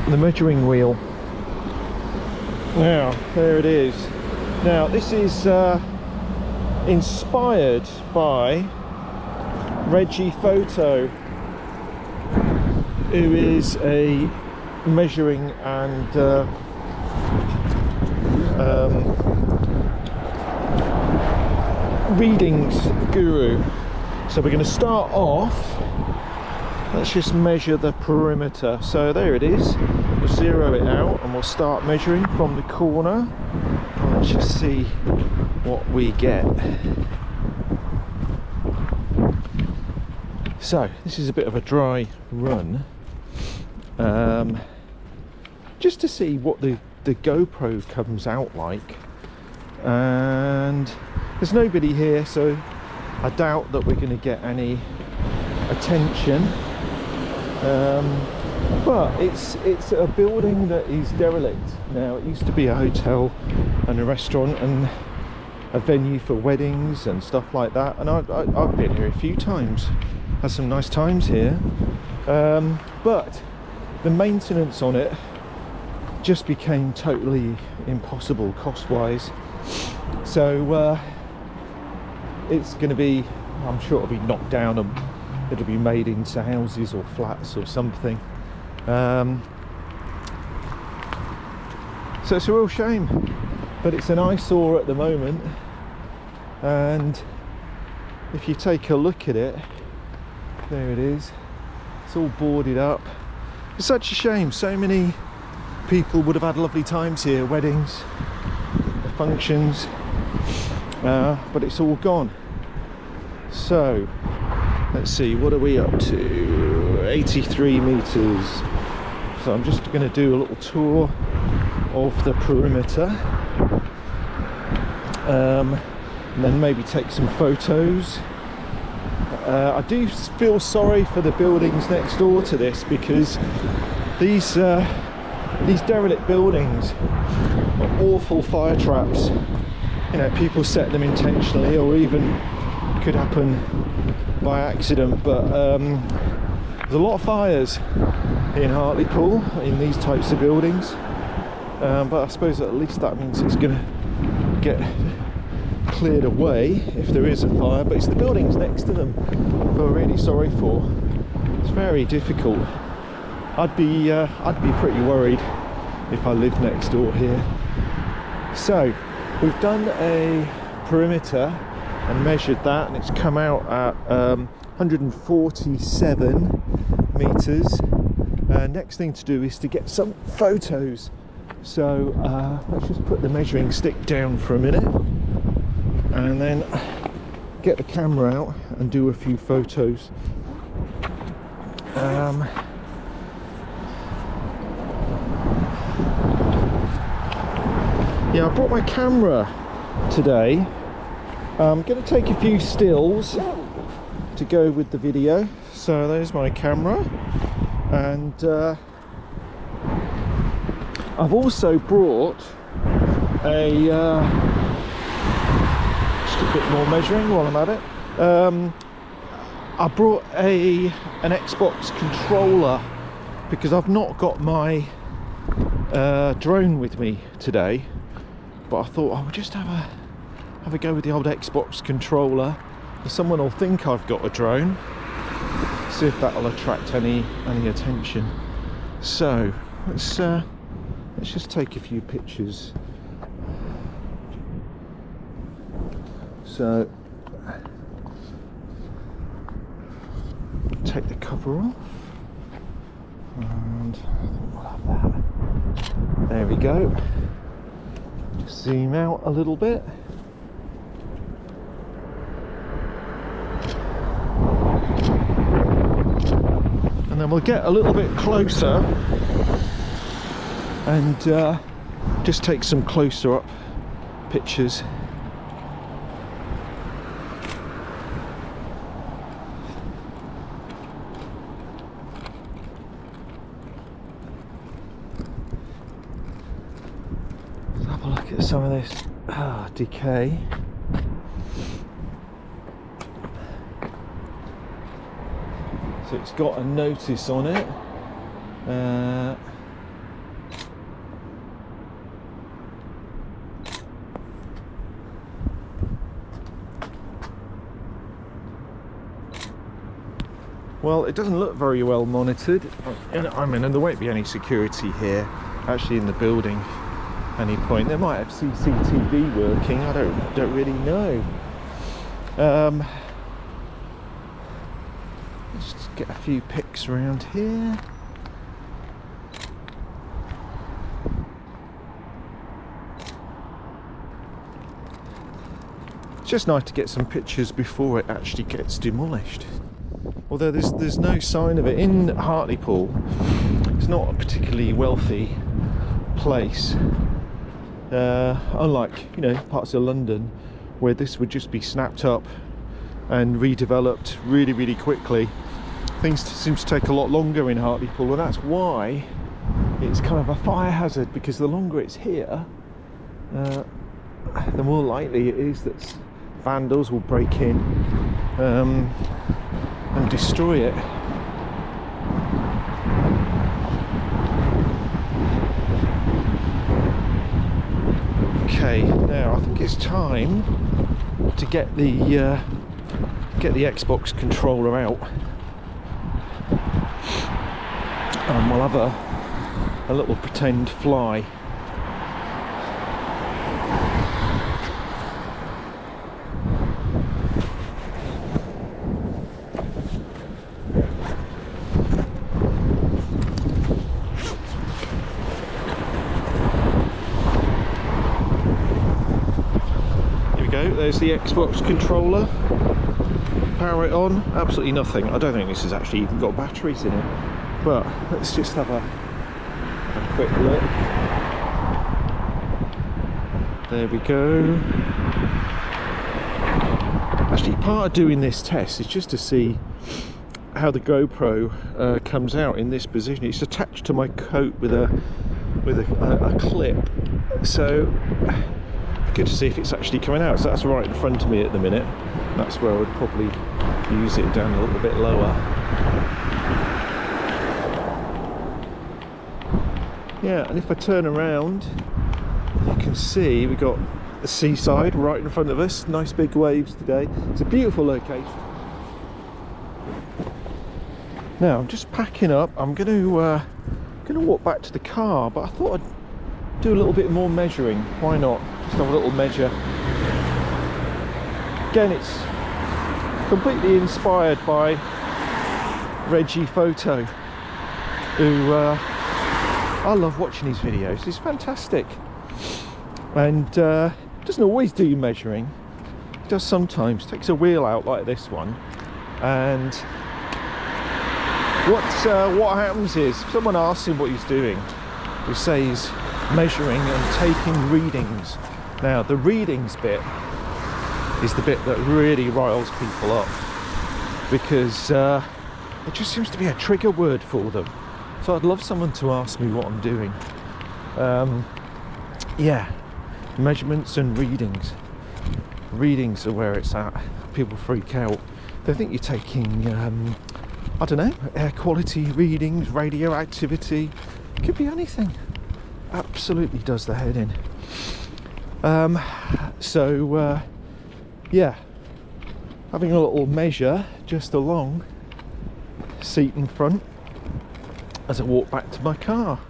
the measuring wheel. Now, there it is. Now, this is inspired by Reggie Photo, who is a measuring and readings guru. So we're going to start off, let's just measure the perimeter. So there it is. We'll zero it out and we'll start measuring from the corner. Let's just see what we get. So this is a bit of a dry run, just to see what the GoPro comes out like, and there's nobody here, so I doubt that we're going to get any attention. But it's a building that is derelict now. It used to be a hotel and a restaurant and a venue for weddings and stuff like that, and I've been here a few times, had some nice times here, but the maintenance on it just became totally impossible cost-wise. So it's going to be, I'm sure it'll be knocked down and it'll be made into houses or flats or something. So it's a real shame, but it's an eyesore at the moment. And if you take a look at it, there it is, it's all boarded up. It's such a shame. So many people would have had lovely times here, weddings, functions, but it's all gone. So let's see, what are we up to? 83 meters. So I'm just going to do a little tour of the perimeter, and then maybe take some photos. I do feel sorry for the buildings next door to this, because these derelict buildings are awful fire traps. You know, people set them intentionally, or even could happen by accident, but there's a lot of fires in Hartlepool in these types of buildings, but I suppose at least that means it's going to get cleared away if there is a fire. But it's the buildings next to them who I'm really sorry for. It's very difficult. I'd be pretty worried if I lived next door here. So we've done a perimeter and measured that, and it's come out at 147 meters. Next thing to do is to get some photos. So let's just put the measuring stick down for a minute and then get the camera out and do a few photos. Yeah, I brought my camera today. I'm going to take a few stills to go with the video. So there's my camera, and I've also brought just a bit more measuring while I'm at it. I brought an Xbox controller because I've not got my drone with me today, but I thought I would just have a go with the old Xbox controller. Someone will think I've got a drone, see if that'll attract any attention. So let's just take a few pictures. So take the cover off, and I think we'll have that. There we go. Just zoom out a little bit. And then we'll get a little bit closer and just take some closer up pictures. Let's have a look at some of this decay. So it's got a notice on it. Well, it doesn't look very well monitored. I mean, and there won't be any security here, actually, in the building at any point. They might have CCTV working, I don't really know. Let's just get a few pics around here. It's just nice to get some pictures before it actually gets demolished. Although there's no sign of it in Hartlepool. It's not a particularly wealthy place, unlike, you know, parts of London where this would just be snapped up and redeveloped really, really quickly. Things seem to take a lot longer in Hartlepool, and that's why it's kind of a fire hazard, because the longer it's here, the more likely it is that vandals will break in and destroy it. Okay, now I think it's time to get the Xbox controller out, and we'll have a little pretend fly. There's the Xbox controller. Power it on. Absolutely nothing. I don't think this has actually even got batteries in it. But let's just have a quick look. There we go. Actually, part of doing this test is just to see how the GoPro comes out in this position. It's attached to my coat with a clip. So good to see if it's actually coming out. So that's right in front of me at the minute. That's where I would probably use it down a little bit lower. Yeah, and if I turn around, you can see we've got the seaside right in front of us. Nice big waves today. It's a beautiful location. Now I'm just packing up. I'm going to walk back to the car, but I thought I'd do a little bit more measuring. Why not? Just have a little measure. Again, it's completely inspired by Reggie Photo, who I love watching his videos. He's fantastic, and doesn't always do measuring. He does sometimes. Takes a wheel out like this one, and what happens is, if someone asks him what he's doing, he says measuring and taking readings. Now the readings bit is the bit that really riles people up, because it just seems to be a trigger word for them. So I'd love someone to ask me what I'm doing. Yeah, measurements and readings. Readings are where it's at. People freak out. They think you're taking I don't know, air quality readings, radioactivity. Could be anything. Absolutely does the head in. Yeah, having a little measure just along seat in front as I walk back to my car.